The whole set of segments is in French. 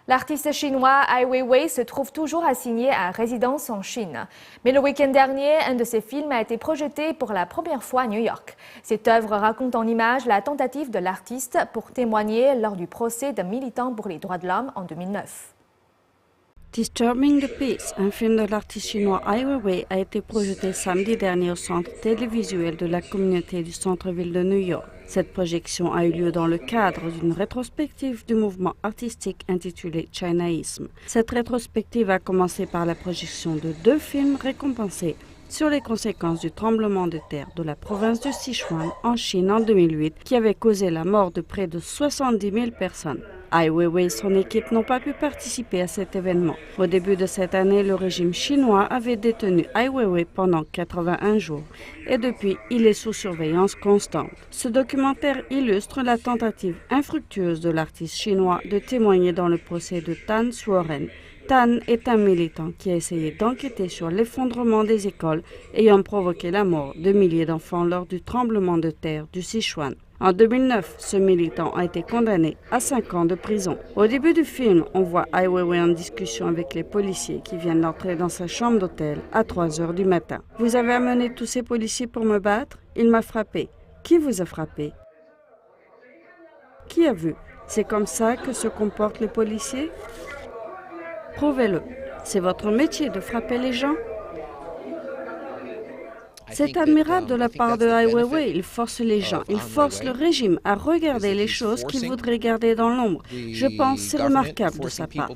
L'artiste chinois Ai Weiwei se trouve toujours assigné à résidence en Chine. Mais le week-end dernier, un de ses films a été projeté pour la première fois à New York. Cette œuvre raconte en images la tentative de l'artiste pour témoigner lors du procès d'un militant pour les droits de l'homme en 2009. Disturbing the Peace, un film de l'artiste chinois Ai Weiwei, a été projeté samedi dernier au centre télévisuel de la communauté du centre-ville de New York. Cette projection a eu lieu dans le cadre d'une rétrospective du mouvement artistique intitulée Chinaïsme. Cette rétrospective a commencé par la projection de 2 films récompensés sur les conséquences du tremblement de terre de la province de Sichuan en Chine en 2008 qui avait causé la mort de près de 70 000 personnes. Ai Weiwei et son équipe n'ont pas pu participer à cet événement. Au début de cette année, le régime chinois avait détenu Ai Weiwei pendant 81 jours et depuis, il est sous surveillance constante. Ce documentaire illustre la tentative infructueuse de l'artiste chinois de témoigner dans le procès de Tan Suoren. Tan est un militant qui a essayé d'enquêter sur l'effondrement des écoles ayant provoqué la mort de milliers d'enfants lors du tremblement de terre du Sichuan. En 2009, ce militant a été condamné à 5 ans de prison. Au début du film, on voit Ai Weiwei en discussion avec les policiers qui viennent d'entrer dans sa chambre d'hôtel à 3 heures du matin. « Vous avez amené tous ces policiers pour me battre? Il m'a frappé. Qui vous a frappé? Qui a vu? C'est comme ça que se comportent les policiers? Prouvez-le. C'est votre métier de frapper les gens? » C'est admirable de la part de Ai Weiwei. Il force les gens, il force le régime à regarder les choses qu'ils voudraient garder dans l'ombre. Je pense que c'est remarquable de sa part.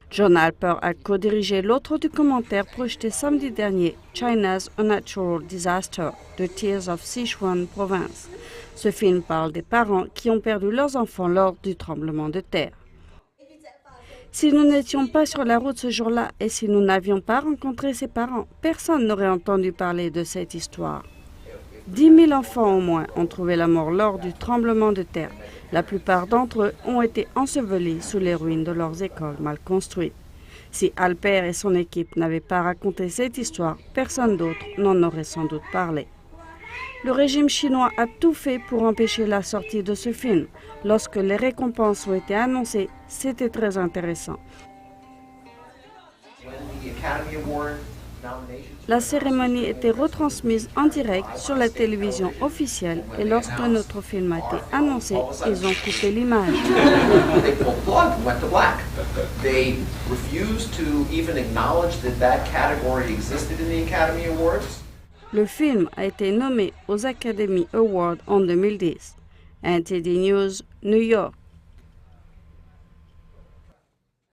John Alper a co-dirigé l'autre documentaire projeté samedi dernier, China's Unnatural Disaster, The Tears of Sichuan Province. Ce film parle des parents qui ont perdu leurs enfants lors du tremblement de terre. Si nous n'étions pas sur la route ce jour-là et si nous n'avions pas rencontré ses parents, personne n'aurait entendu parler de cette histoire. 10 000 enfants au moins ont trouvé la mort lors du tremblement de terre. La plupart d'entre eux ont été ensevelis sous les ruines de leurs écoles mal construites. Si Alper et son équipe n'avaient pas raconté cette histoire, personne d'autre n'en aurait sans doute parlé. Le régime chinois a tout fait pour empêcher la sortie de ce film. Lorsque les récompenses ont été annoncées, c'était très intéressant. La cérémonie était retransmise en direct sur la télévision officielle et lorsque notre film a été annoncé, ils ont coupé l'image. Le film a été nommé aux Academy Awards en 2010. NTD News, New York.